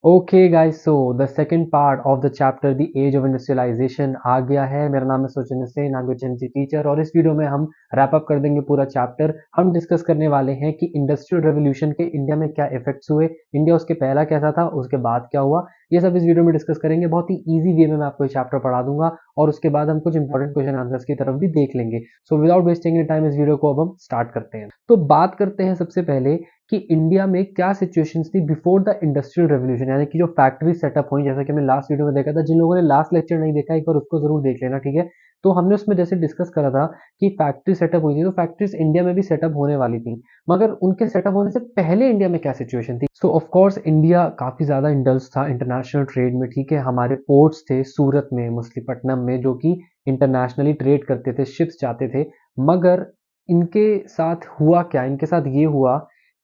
Okay guys, so the second part of the chapter the age of industrialisation आ गया है। मेरा नाम है Sachin Sen, I am teacher और इस वीडियो में हम रैप अप कर देंगे पूरा चैप्टर। हम डिस्कस करने वाले हैं कि इंडस्ट्रियल रेवोल्यूशन के इंडिया में क्या इफेक्ट्स हुए, इंडिया उसके पहला कैसा था, उसके बाद क्या हुआ, ये सब इस वीडियो में डिस्कस करेंगे। बहुत ही ईजी वे में मैं आपको ये चैप्टर पढ़ा दूंगा और उसके बाद हम कुछ इंपॉर्टेंट क्वेश्चन आंसर्स की तरफ भी देख लेंगे। So without wasting any time इस वीडियो को अब हम स्टार्ट करते हैं। तो बात करते हैं सबसे पहले कि इंडिया में क्या सिचुएशंस थी बिफोर द इंडस्ट्रियल रेवोल्यूशन, यानी कि जो फैक्ट्री सेटअप हुई, जैसा कि हमने लास्ट वीडियो में देखा था। जिन लोगों ने लास्ट लेक्चर नहीं देखा एक बार उसको जरूर देख लेना, ठीक है। तो हमने उसमें जैसे डिस्कस करा था कि फैक्ट्री सेटअप हुई थी, तो फैक्ट्रीज इंडिया में भी सेटअप होने वाली थी, मगर उनके सेटअप होने से पहले इंडिया में क्या सिचुएशन थी। सो ऑफ कोर्स इंडिया काफी ज्यादा इंडल्ज था इंटरनेशनल ट्रेड में, ठीक है। हमारे पोर्ट्स थे सूरत में, मछलीपट्टनम में, जो कि इंटरनेशनली ट्रेड करते थे, शिप्स जाते थे। मगर इनके साथ हुआ क्या, इनके साथ ये हुआ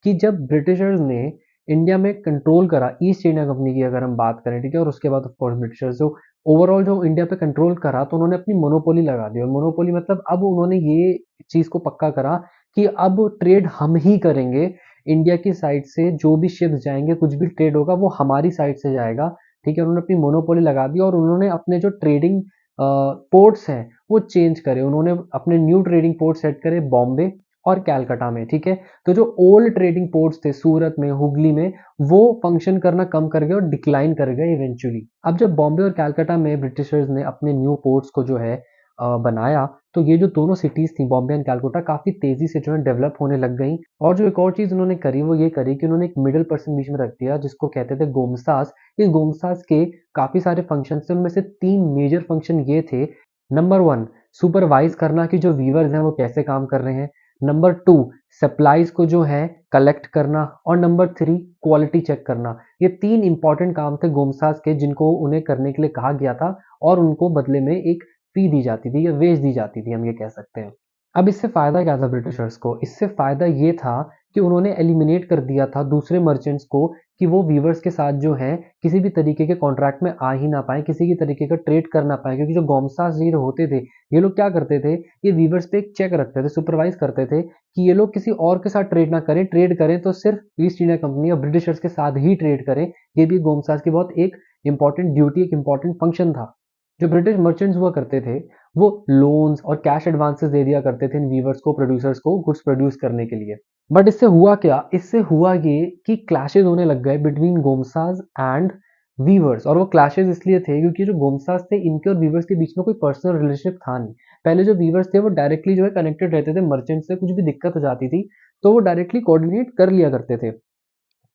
कि जब ब्रिटिशर्स ने इंडिया में कंट्रोल करा, ईस्ट इंडिया कंपनी की अगर हम बात करें, ठीक है, और उसके बाद ऑफ कोर्स ब्रिटिशर्स जो ओवरऑल जो इंडिया पे कंट्रोल करा, तो उन्होंने अपनी मोनोपोली लगा दी। और मोनोपोली मतलब अब उन्होंने ये चीज को पक्का करा कि अब ट्रेड हम ही करेंगे। इंडिया की साइड से जो भी शिप्स जाएंगे, कुछ भी ट्रेड होगा वो हमारी साइड से जाएगा, ठीक है। उन्होंने अपनी मोनोपोली लगा दी और उन्होंने अपने जो ट्रेडिंग पोर्ट्स हैं वो चेंज करे। उन्होंने अपने न्यू ट्रेडिंग पोर्ट सेट करे बॉम्बे और कैलकाटा में, ठीक है। तो जो ओल्ड ट्रेडिंग पोर्ट्स थे सूरत में, हुगली में, वो फंक्शन करना कम कर गए और डिक्लाइन कर गए इवेंचुअली। अब जब बॉम्बे और कैलकाटा में ब्रिटिशर्स ने अपने न्यू पोर्ट्स को जो है बनाया, तो ये जो दोनों सिटीज थी बॉम्बे एंड कैलकाटा काफी तेजी से जो है डेवलप होने लग गई। और जो एक और चीज उन्होंने करी वो ये करी कि उन्होंने एक मिडिल पर्सन बीच में रख दिया जिसको कहते थे गोमसास। इस गोमसास के काफी सारे फंक्शन थे, उनमें से 3 मेजर फंक्शन ये थे। नंबर 1, सुपरवाइज करना कि जो वीवर्स हैं वो कैसे काम कर रहे हैं। नंबर 2, सप्लाईज को जो है कलेक्ट करना। और नंबर 3, क्वालिटी चेक करना। ये 3 इंपॉर्टेंट काम थे गोमसास के, जिनको उन्हें करने के लिए कहा गया था और उनको बदले में एक फी दी जाती थी या वेज दी जाती थी, हम ये कह सकते हैं। अब इससे फायदा क्या था ब्रिटिशर्स को? इससे फायदा ये था कि उन्होंने एलिमिनेट कर दिया था दूसरे मर्चेंट्स को कि वो वीवर्स के साथ जो है किसी भी तरीके के कॉन्ट्रैक्ट में आ ही ना पाए, किसी की तरीके का ट्रेड कर ना पाए। क्योंकि जो गोमसास जी होते थे, ये लोग क्या करते थे, ये वीवर्स पे एक चेक रखते थे, सुपरवाइज करते थे कि ये लोग किसी और के साथ ट्रेड ना करें, ट्रेड करें तो सिर्फ ईस्ट इंडिया कंपनी और ब्रिटिशर्स के साथ ही ट्रेड करें। ये भी गोमसास की बहुत एक इंपॉर्टेंट ड्यूटी, एक इंपॉर्टेंट फंक्शन था। जो ब्रिटिश मर्चेंट्स हुआ करते थे वो लोन्स और कैश एडवांसेस दे दिया करते थे इन वीवर्स को, प्रोड्यूसर्स को गुड्स प्रोड्यूस करने के लिए। बट इससे हुआ क्या, इससे हुआ ये कि क्लैशेस होने लग गए बिटवीन गोमसास एंड वीवर्स। और वो क्लैशेस इसलिए थे क्योंकि जो गोमसास थे इनके और वीवर्स के बीच में कोई पर्सनल रिलेशनशिप था नहीं। पहले जो वीवर्स थे वो डायरेक्टली जो है कनेक्टेड रहते थे मर्चेंट से, कुछ भी दिक्कत हो जाती थी तो वो डायरेक्टली कोऑर्डिनेट कर लिया करते थे।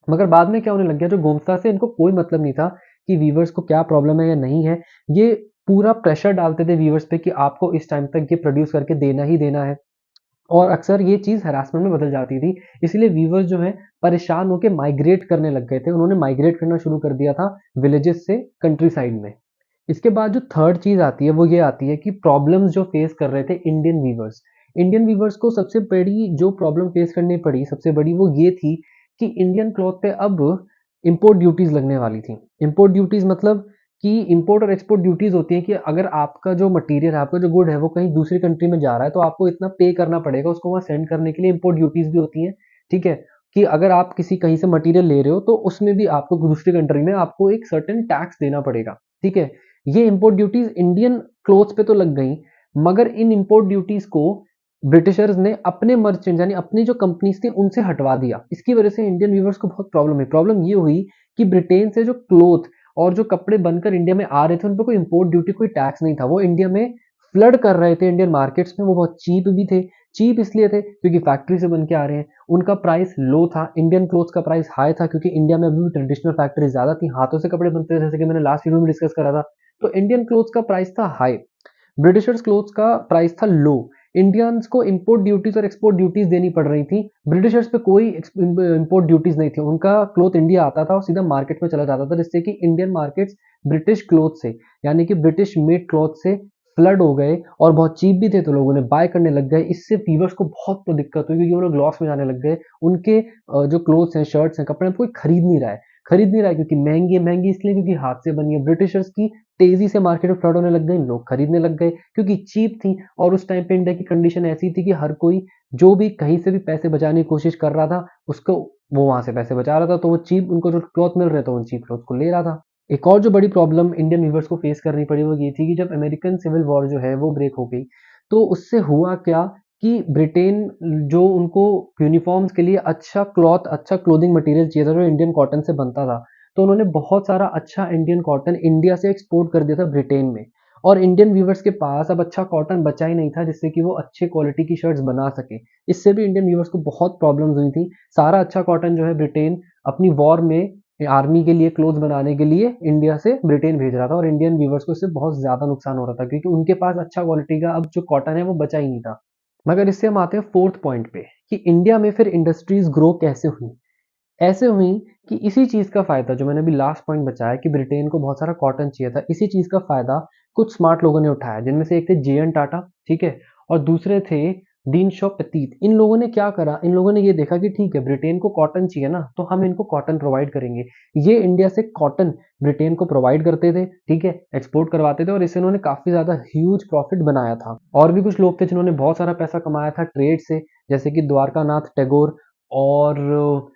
मगर बाद में क्या होने लग गया, जो गोमस्ता से इनको कोई मतलब नहीं था कि वीवर्स को क्या प्रॉब्लम है या नहीं है। ये पूरा प्रेशर डालते थे वीवर्स पे कि आपको इस टाइम तक ये प्रोड्यूस करके देना ही देना है। और अक्सर ये चीज हरासमेंट में बदल जाती थी। इसलिए वीवर्स जो है परेशान होकर माइग्रेट करने लग गए थे। उन्होंने माइग्रेट करना शुरू कर दिया था विलेजेस से कंट्री साइड में। इसके बाद जो थर्ड चीज आती है वो ये आती है कि प्रॉब्लम्स जो फेस कर रहे थे इंडियन वीवर्स। इंडियन वीवर्स को सबसे बड़ी जो प्रॉब्लम फेस करनी पड़ी, सबसे बड़ी वो ये थी कि इंडियन क्लॉथ पे अब इंपोर्ट ड्यूटीज लगने वाली थी। इंपोर्ट ड्यूटीज मतलब कि इंपोर्ट और एक्सपोर्ट ड्यूटीज होती है कि अगर आपका जो मटेरियल है, आपका जो गुड है वो कहीं दूसरी कंट्री में जा रहा है तो आपको इतना पे करना पड़ेगा उसको वहां सेंड करने के लिए। इंपोर्ट ड्यूटीज भी होती हैं, ठीक है। कि अगर आप किसी कहीं से मटेरियल ले रहे हो तो उसमें भी आपको दूसरी कंट्री में आपको एक सर्टेन टैक्स देना पड़ेगा, ठीक है। ये इंपोर्ट ड्यूटीज इंडियन क्लोथ्स पे तो लग गई, मगर इन इंपोर्ट ड्यूटीज को ब्रिटिशर्स ने अपने मर्चेंट यानी अपनी जो कंपनीज थी उनसे हटवा दिया। इसकी वजह से इंडियन व्यूवर्स को बहुत प्रॉब्लम हुई। प्रॉब्लम ये हुई कि ब्रिटेन से जो क्लोथ और जो कपड़े बनकर इंडिया में आ रहे थे उन पर कोई इंपोर्ट ड्यूटी, कोई टैक्स नहीं था। वो इंडिया में फ्लड कर रहे थे इंडियन मार्केट्स में। वो बहुत चीप भी थे। चीप इसलिए थे क्योंकि फैक्ट्री से बन के आ रहे हैं, उनका प्राइस लो था। इंडियन क्लोथ्स का प्राइस हाई था क्योंकि इंडिया में अभी भी ट्रेडिशनल फैक्ट्री ज्यादा थी, हाथों से कपड़े बनते थे, जैसे कि मैंने लास्ट वीडियो में डिस्कस करा था। तो इंडियन क्लोथ्स का प्राइस था हाई, ब्रिटिशर्स क्लोथ्स का प्राइस था लो। इंडियंस को इंपोर्ट ड्यूटीज और एक्सपोर्ट ड्यूटीज देनी पड़ रही थी। ब्रिटिशर्स पे कोई इंपोर्ट ड्यूटीज नहीं थी। उनका क्लोथ इंडिया आता था और सीधा मार्केट में चला जाता था, जिससे कि इंडियन मार्केट्स ब्रिटिश क्लोथ से यानी कि ब्रिटिश मेड क्लोथ से फ्लड हो गए और बहुत चीप भी थे तो लोगों ने बाय करने लग गए। इससे वीवर्स को बहुत तो दिक्कत हुई क्योंकि वो लोग लॉस में जाने लग गए। उनके जो क्लोथ्स हैं, शर्ट्स हैं, कपड़े हैं, कोई खरीद नहीं रहा है। खरीद नहीं रहा है क्योंकि महंगी है। महंगी इसलिए क्योंकि हाथ से बनी है। ब्रिटिशर्स की तेजी से मार्केट में फ्लड होने लग गई, लोग खरीदने लग गए क्योंकि चीप थी। और उस टाइम पे इंडिया की कंडीशन ऐसी थी कि हर कोई जो भी कहीं से भी पैसे बचाने की कोशिश कर रहा था उसको वो वहां से पैसे बचा रहा था, तो वो चीप उनको जो क्लॉथ मिल रहे थे उन चीप क्लॉथ को ले रहा था। एक और जो बड़ी प्रॉब्लम इंडियन वीवर्स को फेस करनी पड़ी वो ये थी कि जब अमेरिकन सिविल वॉर जो है वो ब्रेक हो गई, तो उससे हुआ क्या कि ब्रिटेन जो उनको यूनिफॉर्म्स के लिए अच्छा क्लॉथ, अच्छा क्लोथिंग मटेरियल चाहिए था जो इंडियन कॉटन से बनता था, तो उन्होंने बहुत सारा अच्छा इंडियन कॉटन इंडिया से एक्सपोर्ट कर दिया था ब्रिटेन में। और इंडियन वीवर्स के पास अब अच्छा कॉटन बचा ही नहीं था जिससे कि वो अच्छे क्वालिटी की शर्ट्स बना सके। इससे भी इंडियन वीवर्स को बहुत प्रॉब्लम्स हुई थी। सारा अच्छा कॉटन जो है ब्रिटेन अपनी वॉर में आर्मी के लिए क्लोथ बनाने के लिए इंडिया से ब्रिटेन भेज रहा था, और इंडियन वीवर्स को इससे बहुत ज्यादा नुकसान हो रहा था क्योंकि उनके पास अच्छा क्वालिटी का अब जो कॉटन है वो बचा ही नहीं था। मगर इससे हम आते हैं फोर्थ पॉइंट पे कि इंडिया में फिर इंडस्ट्रीज ग्रो कैसे हुई। ऐसे हुई कि इसी चीज का फायदा जो मैंने अभी लास्ट पॉइंट बताया कि ब्रिटेन को बहुत सारा कॉटन चाहिए था, इसी चीज का फायदा कुछ स्मार्ट लोगों ने उठाया, जिनमें से एक थे जे एन टाटा, ठीक है, और दूसरे थे डीन शॉ पतीत। इन लोगों ने क्या करा, इन लोगों ने ये देखा कि ठीक है ब्रिटेन को कॉटन चाहिए ना, तो हम इनको कॉटन प्रोवाइड करेंगे। ये इंडिया से कॉटन ब्रिटेन को प्रोवाइड करते थे, ठीक है, एक्सपोर्ट करवाते थे, और इससे उन्होंने काफी ज्यादा ह्यूज प्रॉफिट बनाया था। और भी कुछ लोग थे जिन्होंने बहुत सारा पैसा कमाया था ट्रेड से, जैसे कि द्वारका नाथ टैगोर और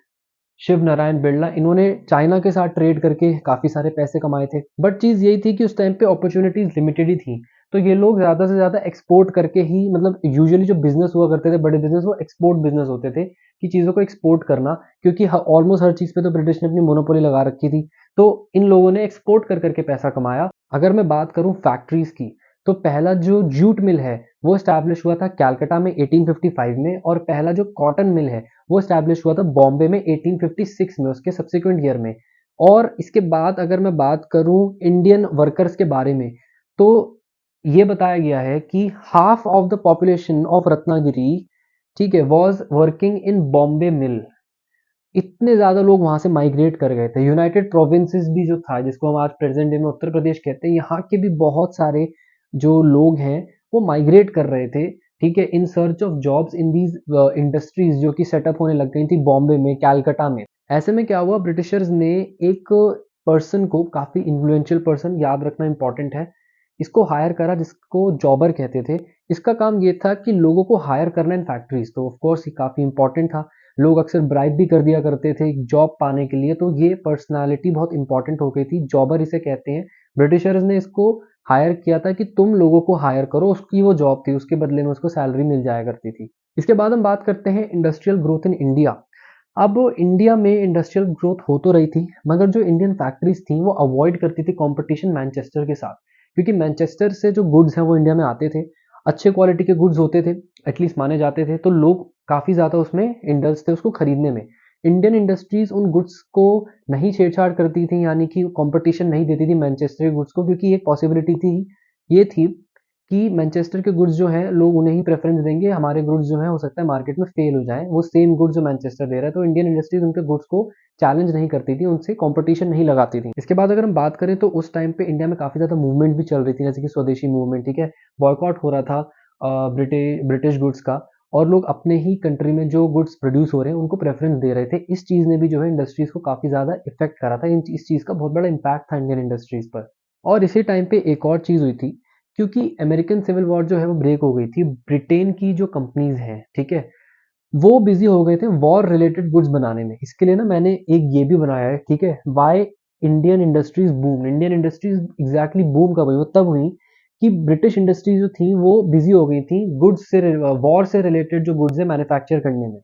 शिव नारायण बिरला। इन्होंने चाइना के साथ ट्रेड करके काफी सारे पैसे कमाए थे। बट चीज यही थी कि उस टाइम पे अपॉर्चुनिटीज लिमिटेड ही थी, तो ये लोग ज्यादा से ज्यादा एक्सपोर्ट करके ही, मतलब यूजुअली जो बिजनेस हुआ करते थे बड़े बिजनेस, वो एक्सपोर्ट बिजनेस होते थे कि चीजों को एक्सपोर्ट करना, क्योंकि ऑलमोस्ट हर चीज पे तो ब्रिटिश ने अपनी मोनोपोली लगा रखी थी। तो इन लोगों ने एक्सपोर्ट कर करके पैसा कमाया। अगर मैं बात करूं फैक्ट्रीज की, तो पहला जो जूट मिल है वो स्टैब्लिश हुआ था कैलकाटा में 1855 में, और पहला जो कॉटन मिल है वो स्टैब्लिश हुआ था बॉम्बे में 1856 में, उसके सब्सिक्वेंट ईयर में। और इसके बाद अगर मैं बात करूं इंडियन वर्कर्स के बारे में, तो ये बताया गया है कि half of the population of Ratnagiri, ठीक है, वॉज वर्किंग इन बॉम्बे मिल। इतने ज्यादा लोग वहां से माइग्रेट कर गए थे। यूनाइटेड प्रोविंसेस भी जो था, जिसको हम आज प्रेजेंट डे में उत्तर प्रदेश कहते हैं, यहाँ के भी बहुत सारे जो लोग हैं वो माइग्रेट कर रहे थे, ठीक है, in search of jobs in these industries जो कि सेटअप होने लग गई थी बॉम्बे में, कैलकाटा में। ऐसे में क्या हुआ, ब्रिटिशर्स ने एक पर्सन को, काफी इन्फ्लुएंशियल पर्सन, याद रखना इंपॉर्टेंट है, इसको हायर करा, जिसको जॉबर कहते थे। इसका काम ये था कि लोगों को हायर करना इन फैक्ट्रीज, तो ऑफ कोर्स ये काफी इंपॉर्टेंट था। लोग अक्सर ब्राइब भी कर दिया करते थे जॉब पाने के लिए, तो ये पर्सनालिटी बहुत इंपॉर्टेंट हो गई थी, जॉबर इसे कहते हैं। ब्रिटिशर्स ने इसको हायर किया था कि तुम लोगों को हायर करो, उसकी वो जॉब थी, उसके बदले में उसको सैलरी मिल जाया करती थी। इसके बाद हम बात करते हैं इंडस्ट्रियल ग्रोथ इन इंडिया। अब इंडिया में इंडस्ट्रियल ग्रोथ हो तो रही थी, मगर जो इंडियन फैक्ट्रीज थी वो अवॉइड करती थी कंपटीशन मैनचेस्टर के साथ, क्योंकि मैनचेस्टर से जो गुड्स हैं वो इंडिया में आते थे, अच्छे क्वालिटी के गुड्स होते थे, एटलीस्ट माने जाते थे, तो लोग काफी ज्यादा उसमें इंटरेस्ट थे उसको खरीदने में। इंडियन इंडस्ट्रीज उन गुड्स को नहीं छेड़छाड़ करती थी, यानी कि कंपटीशन नहीं देती थी मैनचेस्टर के गुड्स को, क्योंकि एक पॉसिबिलिटी थी, ये थी कि मैनचेस्टर के गुड्स जो हैं लोग उन्हें ही प्रेफरेंस देंगे, हमारे गुड्स जो हैं हो सकता है मार्केट में फेल हो जाएं, वो सेम गुड्स जो मैनचेस्टर दे रहा है, तो इंडियन इंडस्ट्रीज उनके गुड्स को चैलेंज नहीं करती थी, उनसे कंपटीशन नहीं लगाती थी। इसके बाद अगर हम बात करें तो उस टाइम पे इंडिया में काफी ज्यादा मूवमेंट भी चल रही थी, जैसे कि स्वदेशी मूवमेंट, ठीक है, बॉयकॉट हो रहा था ब्रिटिश गुड्स का, और लोग अपने ही कंट्री में जो गुड्स प्रोड्यूस हो रहे हैं उनको प्रेफरेंस दे रहे थे। इस चीज ने भी जो है इंडस्ट्रीज को काफी ज्यादा इफेक्ट करा था, इस चीज का बहुत बड़ा इम्पैक्ट था इंडियन इंडस्ट्रीज पर। और इसी टाइम पे एक और चीज हुई थी, क्योंकि अमेरिकन सिविल वॉर जो है वो ब्रेक हो गई थी, ब्रिटेन की जो कंपनीज हैं, ठीक है, वो बिजी हो गए थे वॉर रिलेटेड गुड्स बनाने में। इसके लिए ना मैंने एक ये भी बनाया है, ठीक है, why Indian industries boom. Indian industries exactly boom कब हुई, वो तब हुई कि ब्रिटिश इंडस्ट्रीज जो थी वो बिजी हो गई थी गुड्स से, वॉर से रिलेटेड जो गुड्स है मैन्युफैक्चर करने में।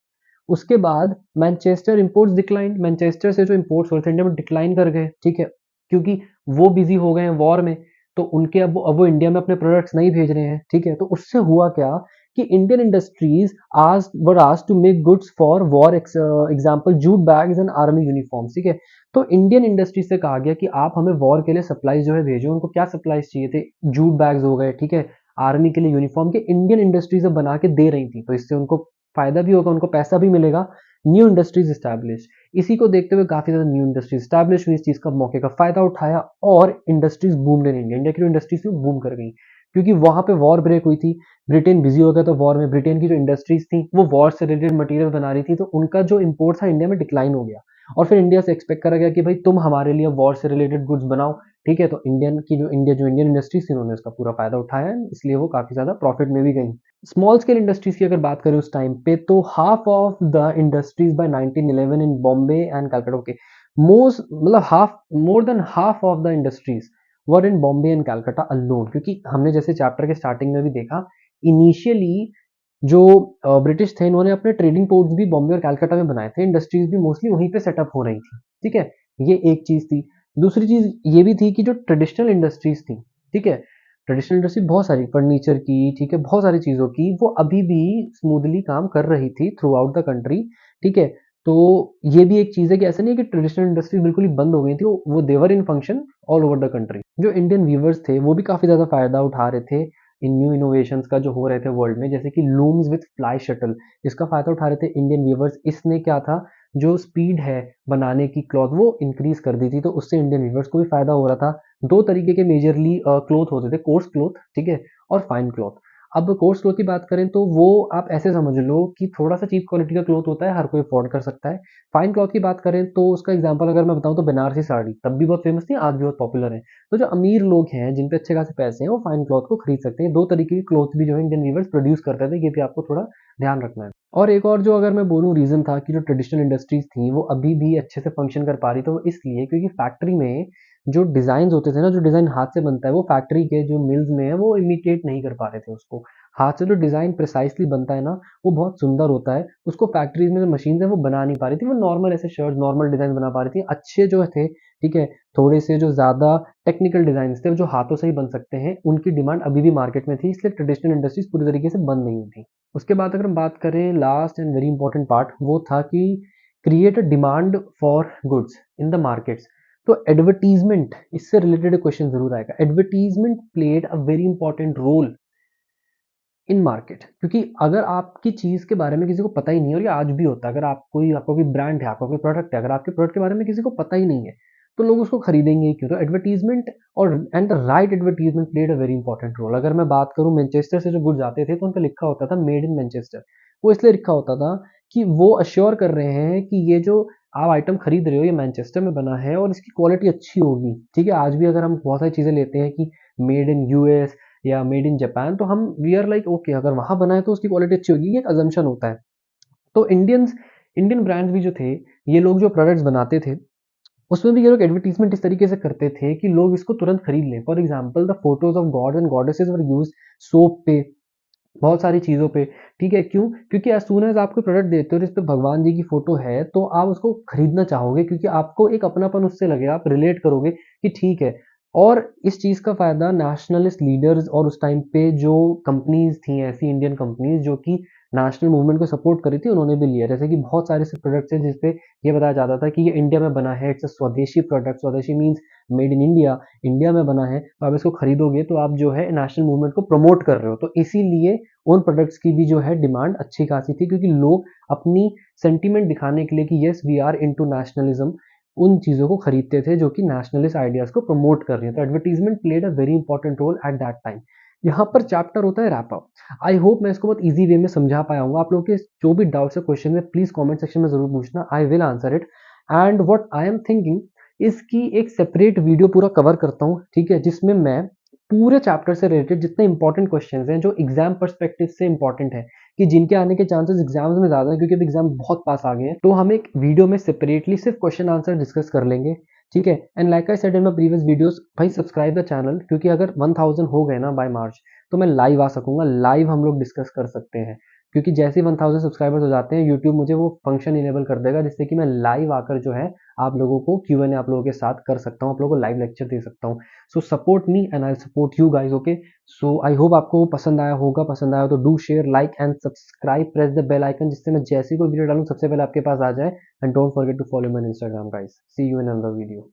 उसके बाद मैनचेस्टर इंपोर्ट्स डिक्लाइन, मैनचेस्टर से जो इंपोर्ट्स हो रहे थे इंडिया में डिक्लाइन कर गए, ठीक है, क्योंकि वो बिजी हो गए हैं वॉर में, तो उनके अब वो इंडिया में अपने प्रोडक्ट्स नहीं भेज रहे हैं, ठीक है। तो उससे हुआ क्या कि इंडियन इंडस्ट्रीज आज were asked to make goods for war, example jute bags and army uniforms, ठीक है। तो इंडियन इंडस्ट्री से कहा गया कि आप हमें वॉर के लिए सप्लाईज जो है भेजो। उनको क्या सप्लाईज चाहिए थे, जूट बैग्स हो गए, ठीक है, आर्मी के लिए यूनिफॉर्म, के इंडियन इंडस्ट्रीज बना के दे रही थी, तो इससे उनको फायदा भी होगा, उनको पैसा भी मिलेगा। न्यू इंडस्ट्रीज स्टैब्लिश, इसी को देखते हुए काफी ज्यादा न्यू इंडस्ट्रीज स्टैब्लिश हुई, इस चीज का मौके का फायदा उठाया, और industries boom in India, India की जो इंडस्ट्रीज थी बूम कर गई, क्योंकि वहां पे वॉर ब्रेक हुई थी, ब्रिटेन बिजी हो गया था वॉर में, ब्रिटेन की जो इंडस्ट्रीज थी वो वॉर से रिलेटेड मटेरियल बना रही थी, तो उनका जो इम्पोर्ट था इंडिया में डिक्लाइन हो गया। और फिर इंडिया से एक्सपेक्ट करा गया कि भाई तुम हमारे लिए वॉर से रिलेटेड गुड्स बनाओ, ठीक है। तो इंडियन इंडस्ट्रीज थी, उन्होंने उसका पूरा फायदा उठाया, इसलिए वो काफी ज्यादा प्रॉफिट में भी गई। स्मॉल स्केल इंडस्ट्रीज की अगर बात करें उस टाइम पे, तो half of the industries by 1911 in Bombay and Calcutta के मोस्ट, मतलब half, more than half of the industries were in Bombay and Calcutta alone. क्योंकि हमने जैसे चैप्टर के स्टार्टिंग में भी देखा, इनिशियली जो ब्रिटिश थे, इन्होंने अपने ट्रेडिंग पोर्ट्स भी बॉम्बे और कलकत्ता में बनाए थे, इंडस्ट्रीज भी मोस्टली वहीं पे सेटअप हो रही थी, ठीक है। ये एक चीज थी। दूसरी चीज ये भी थी कि जो ट्रेडिशनल इंडस्ट्रीज थी, ठीक है, ट्रेडिशनल इंडस्ट्री बहुत सारी फर्नीचर की, ठीक है, बहुत सारी चीजों की, वो अभी भी स्मूथली काम कर रही थी थ्रू आउट द कंट्री, ठीक है। तो ये भी एक चीज है कि ऐसा नहीं है कि ट्रेडिशनल इंडस्ट्री बिल्कुल ही बंद हो गई थी, वो they were in function all over the country. जो इंडियन वीवर्स थे वो भी काफी ज्यादा फायदा उठा रहे थे इन न्यू इनोवेशंस का जो हो रहे थे वर्ल्ड में, जैसे कि लूम्स विथ फ्लाई शटल, इसका फायदा उठा रहे थे इंडियन वीवर्स। इसने क्या था, जो स्पीड है बनाने की क्लॉथ वो इंक्रीज कर दी थी, तो उससे इंडियन वीवर्स को भी फायदा हो रहा था। दो तरीके के मेजरली क्लोथ होते थे, कोर्स क्लोथ, ठीक है, और फाइन क्लॉथ। अब कोर्स क्लोथ की बात करें तो वो आप ऐसे समझ लो कि थोड़ा सा चीप क्वालिटी का क्लोथ होता है, हर कोई अफोर्ड कर सकता है। फाइन क्लॉथ की बात करें तो उसका एग्जांपल अगर मैं बताऊं तो बनारसी साड़ी तब भी बहुत फेमस थी, आज भी बहुत पॉपुलर है। तो जो अमीर लोग हैं जिन पे अच्छे खासे पैसे हैं वो फाइन क्लॉथ को खरीद सकते हैं। दो तरीके की क्लॉथ भी जो है इंडियन वीवर्स प्रोड्यूस करते थे, ये भी आपको थोड़ा ध्यान रखना है। और एक और जो अगर मैं बोलूँ रीजन था कि जो ट्रेडिशनल इंडस्ट्रीज थी वो अभी भी अच्छे से फंक्शन कर पा रही, तो वो इसलिए क्योंकि फैक्ट्री में जो डिजाइन होते थे ना, जो डिजाइन हाथ से बनता है वो फैक्ट्री के जो मिल्स में है वो इमिटेट नहीं कर पा रहे थे उसको। हाथ से जो डिजाइन प्रिसाइसली बनता है ना, वो बहुत सुंदर होता है, उसको फैक्ट्रीज में जो मशीन है वो बना नहीं पा रही थी। वो नॉर्मल ऐसे शर्ट नॉर्मल डिजाइन बना पा रही थी, अच्छे जो थे, ठीक है, थोड़े से जो ज्यादा टेक्निकल डिजाइन थे जो हाथों से ही बन सकते हैं, उनकी डिमांड अभी भी मार्केट में थी, इसलिए ट्रेडिशनल इंडस्ट्रीज पूरी तरीके से बंद नहीं हुई थी। उसके बाद अगर हम बात करें last and very important part, वो था कि create a demand for goods in the markets. तो एडवर्टीजमेंट, इससे रिलेटेड क्वेश्चन जरूर आएगा। Advertisement played a very important role in market, क्योंकि अगर आपकी चीज के बारे में किसी को पता ही नहीं है, और ये आज भी होता है, अगर आपका कोई ब्रांड है, आपका कोई प्रोडक्ट है, अगर आपके प्रोडक्ट के बारे में किसी को पता ही नहीं है तो लोग उसको खरीदेंगे ही क्यों। तो एडवर्टीजमेंट और and the right advertisement played a very important role. अगर मैं बात करूं, मैनचेस्टर से जो गुड्स आते थे तो उन पर लिखा होता था मेड इन मैनचेस्टर। वो इसलिए लिखा होता था कि वो अश्योर कर रहे हैं कि ये जो आप आइटम खरीद रहे हो ये मैनचेस्टर में बना है और इसकी क्वालिटी अच्छी होगी, ठीक है। आज भी अगर हम बहुत सारी चीजें लेते हैं कि मेड इन यूएस या मेड इन जापान, तो हम वी आर लाइक ओके, अगर वहां बना है तो उसकी क्वालिटी अच्छी होगी, ये एक अजम्पशन होता है। तो इंडियन ब्रांड्स भी जो थे, ये लोग जो प्रोडक्ट्स बनाते थे उसमें भी ये लोग एडवर्टीजमेंट इस तरीके से करते थे कि लोग इसको तुरंत खरीद लें। For example the photos of God and goddesses were use soap पे, बहुत सारी चीज़ों पे, ठीक है। क्यों? क्योंकि एज़ सून एज़ आप कोई प्रोडक्ट देते हो जिस पे भगवान जी की फ़ोटो है, तो आप उसको खरीदना चाहोगे क्योंकि आपको एक अपनापन उससे लगेगा, आप रिलेट करोगे कि ठीक है। और इस चीज़ का फ़ायदा नेशनलिस्ट लीडर्स और उस टाइम पे जो कंपनीज़ थी, ऐसी इंडियन कंपनीज़ जो कि नेशनल मूवमेंट को सपोर्ट कर रही थी, उन्होंने भी लिया। जैसे कि बहुत सारे ऐसे प्रोडक्ट्स हैं जिस पे ये बताया जाता था कि ये इंडिया में बना है, इट्स अ स्वदेशी प्रोडक्ट, स्वदेशी means made in India, India में बना है, तो आप इसको खरीदोगे तो आप जो है नेशनल मूवमेंट को प्रमोट कर रहे हो। तो इसीलिए उन प्रोडक्ट्स की भी जो है डिमांड अच्छी खासी थी, क्योंकि लोग अपनी सेंटीमेंट दिखाने के लिए कि yes we are into nationalism, उन चीज़ों को खरीदते थे जो कि नेशनलिस्ट आइडियाज़ को प्रमोट कर रही है। तो advertisement played a very important role at that time. यहाँ पर चैप्टर होता है रैप अप। आई होप मैं इसको बहुत ईजी वे में समझा पाया हूँ। आप लोगों के जो भी डाउट्स है क्वेश्चन में प्लीज कमेंट सेक्शन में जरूर पूछना, I will answer it. And what I am thinking, इसकी एक सेपरेट वीडियो पूरा कवर करता हूँ, ठीक है, जिसमें मैं पूरे चैप्टर से रिलेटेड जितने इंपॉर्टेंट क्वेश्चंस हैं जो एग्जाम पर्सपेक्टिव से इंपॉर्टेंट है, कि जिनके आने के चांसेस एग्जाम्स में ज्यादा है क्योंकि अब एग्जाम बहुत पास आ गए हैं, तो हम एक वीडियो में सेपरेटली सिर्फ क्वेश्चन आंसर डिस्कस कर लेंगे, ठीक है। And like I said in my previous videos, भाई सब्सक्राइब द चैनल, क्योंकि अगर 1000 हो गए ना बाय मार्च, तो मैं लाइव आ सकूंगा, लाइव हम लोग डिस्कस कर सकते हैं। क्योंकि जैसे ही 1000 सब्सक्राइबर्स हो जाते हैं यूट्यूब मुझे वो फंक्शन इनेबल कर देगा जिससे कि मैं लाइव आकर जो है आप लोगों को Q&A आप लोगों के साथ कर सकता हूँ, आप लोगों को लाइव लेक्चर दे सकता हूँ। So support me and I support you guys, okay. So I hope आपको पसंद आया होगा, पसंद आया तो do share, like and subscribe, press the bell icon, जिससे मैं जैसे कोई वीडियो डालूं सबसे पहले आपके पास आ जाए। And don't forget to follow me on Instagram guys. See you in another video.